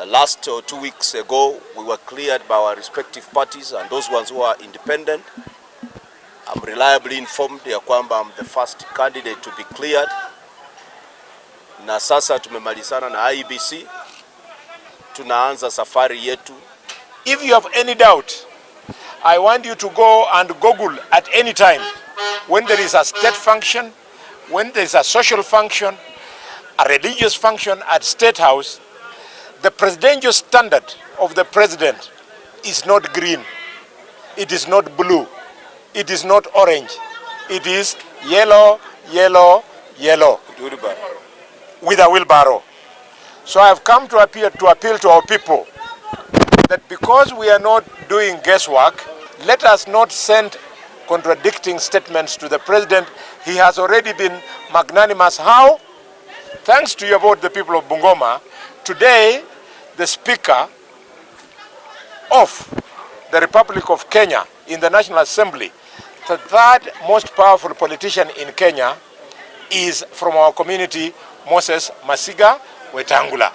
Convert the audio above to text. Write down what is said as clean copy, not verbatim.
Last 2 weeks ago, we were cleared by our respective parties and those ones who are independent. I'm reliably informed ya kwamba I'm the first candidate to be cleared. Na sasa tumemalizana na IEBC. Tunaanza safari yetu. If you have any doubt, I want you to go and Google at any time when there is a state function, when there is a social function, a religious function at State House. The presidential standard of the president is not green, it is not blue, it is not orange, it is yellow, yellow, yellow, with a wheelbarrow. So I have come to appeal to our people that because we are not doing guesswork, let us not send contradicting statements to the president. He has already been magnanimous. How? Thanks to your vote, the people of Bungoma, today the Speaker of the Republic of Kenya in the National Assembly, the third most powerful politician in Kenya, is from our community, Moses Masiga Wetangula.